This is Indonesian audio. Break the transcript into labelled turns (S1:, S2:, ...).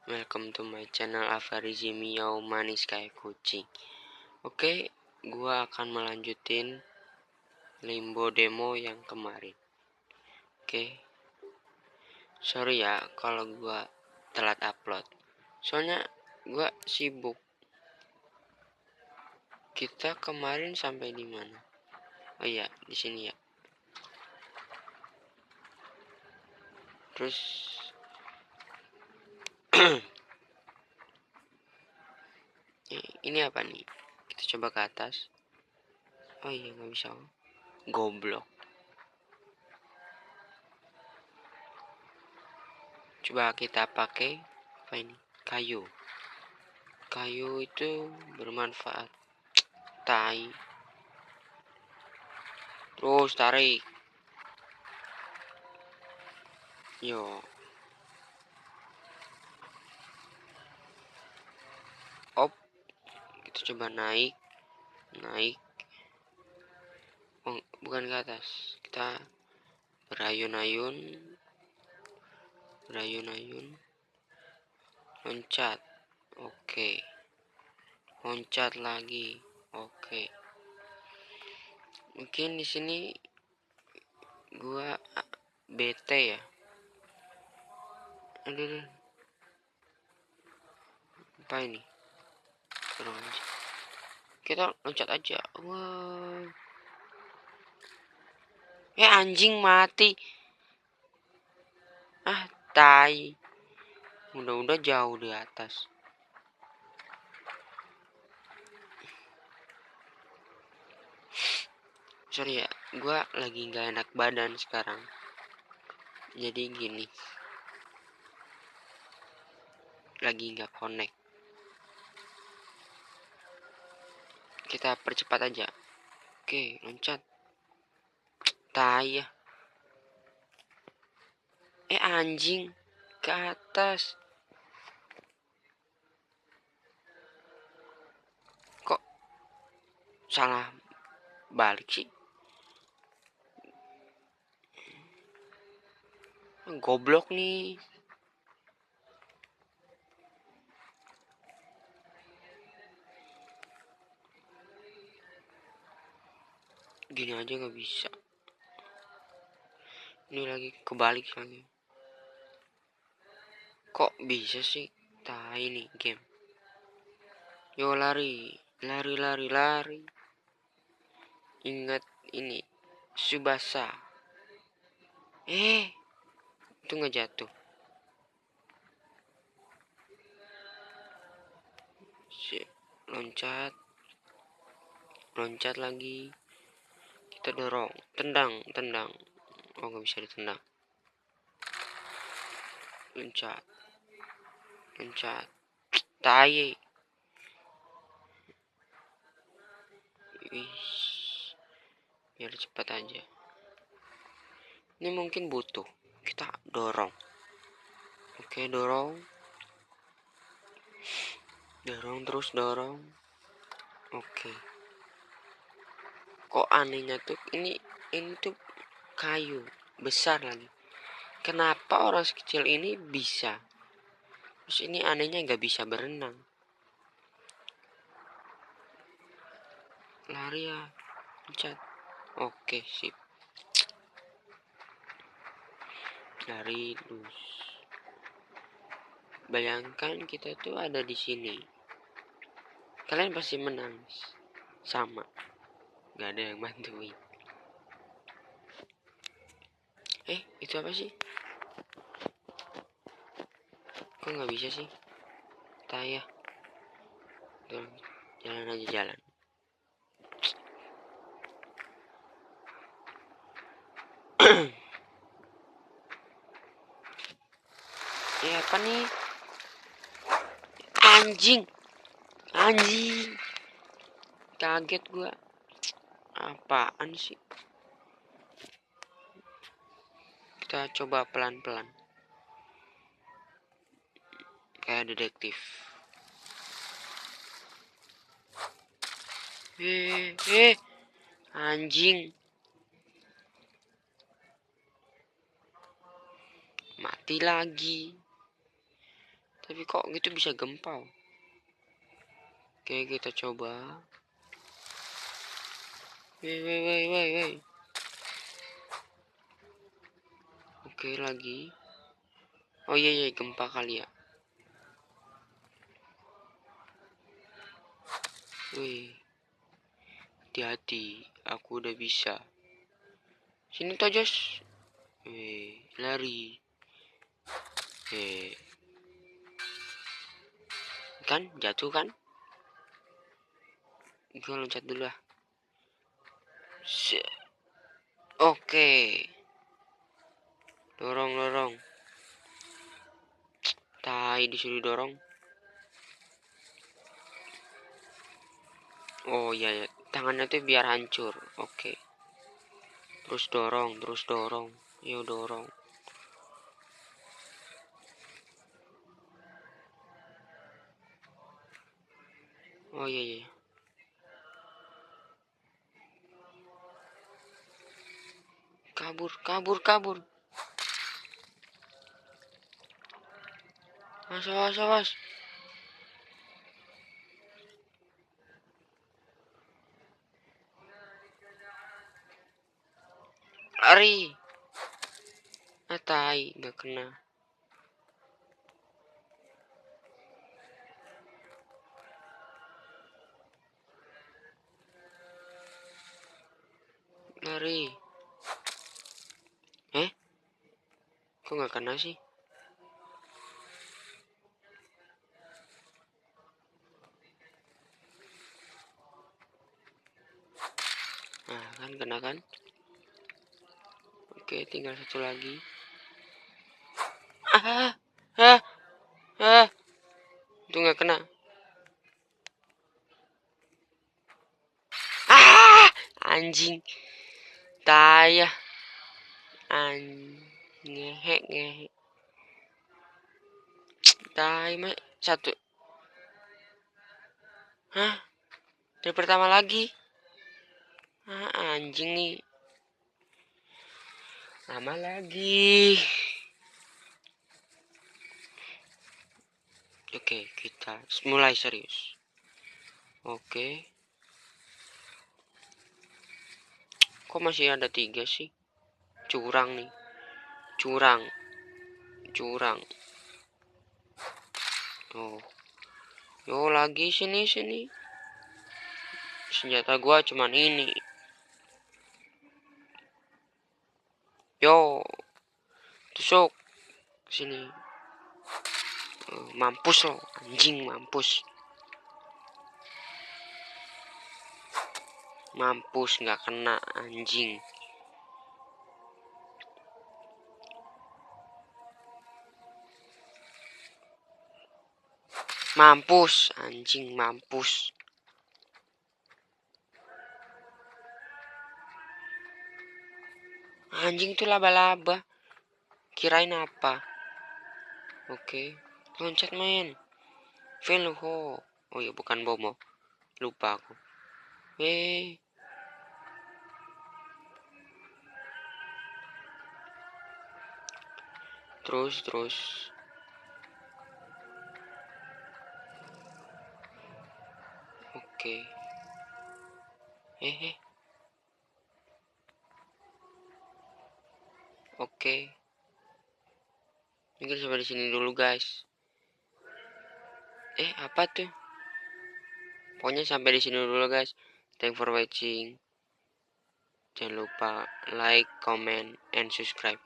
S1: welcome to my channel Avarizim Miau Manis Kayak Kucing. Oke, gua akan melanjutin Limbo demo yang kemarin. Oke, sorry ya kalau gua telat upload, soalnya gua sibuk. Kita kemarin sampai di mana? Oh iya, di sini ya. Terus ini apa nih? Kita coba ke atas. Oh iya, nggak bisa. Goblok. Coba kita pakai apa ini? Kayu. Kayu itu bermanfaat. Tai. Terus tarik. Yo. Op. Kita coba naik. Oh, bukan ke atas. Kita berayun-ayun. Loncat. Oke. Loncat lagi. Oke. Mungkin di sini gua bete ya. Aduh. Apa ini? Kita loncat aja. Wah. Anjing mati. Tai. Udah jauh di atas. Sorry ya, gua lagi nggak enak badan sekarang. Jadi gini. Lagi nggak connect. Kita percepat aja. Oke, loncat. Tai ya. Anjing ke atas. Kok salah balik sih? Goblok nih. Gini aja nggak bisa. Ini lagi kebalik lagi. Kok bisa sih? Tai nih game. Yo lari. Ingat ini. Subasa. Itu nggak jatuh. Loncat lagi. Kita dorong. Tendang. Oh, nggak bisa ditendang. Loncat. Tai. Biar cepat aja. Ini mungkin butuh kita dorong. Oke, dorong terus. Oke. Kok anehnya tuh ini tuh kayu besar lagi. Kenapa orang sekecil ini bisa? Terus ini anehnya nggak bisa berenang. Lari ya, loncat. Oke, sip. Lari terus. Bayangkan kita tuh ada di sini. Kalian pasti menangis. Sama. Gak ada yang bantuin. Itu apa sih? Kok nggak bisa sih? Tayah. Jalan. Apa nih? Anjing. Kaget gua. Apaan sih? Kita coba pelan-pelan. Kayak detektif. Anjing. Mati lagi. Tapi kok gitu bisa gempal. Oke, kita coba. Woi. Oke, lagi. Oh iya, gempa kali ya. Wih, hati-hati, aku udah bisa. Sini tojos. Wih, lari. Kan, jatuh kan? Gue loncat dulu lah. Oke. Dorong. Tai disuruh dorong. Oh iya ya, tangannya tuh biar hancur. Oke. Terus dorong. Yuk dorong. Oh iya. Kabur. Awas. Lari. Tai, nggak kena. Lari. Kok nggak kena sih? Nah, kan kena kan? Oke, tinggal satu lagi. Itu nggak kena. Anjing. Taya. Ngehe. Tai mah satu. Dari pertama lagi. Anjing nih. Lama lagi. Oke, kita mulai serius. Oke. Kok masih ada 3 sih? Curang nih. Curang. Oh. Yo lagi sini. Senjata gua cuman ini. Yo. Tusuk. Sini. Mampus lo. Anjing mampus. Mampus nggak kena anjing. Mampus anjing mampus. Anjing tuh laba-laba. Kirain apa? Oke. Loncat main. Veloho. Oh ya bukan bomo. Lupa aku. Terus. Oke. Oke. Mungkin sampai di sini dulu guys. Apa tuh? Pokoknya sampai di sini dulu guys. Thank for watching. Jangan lupa like, comment, and subscribe.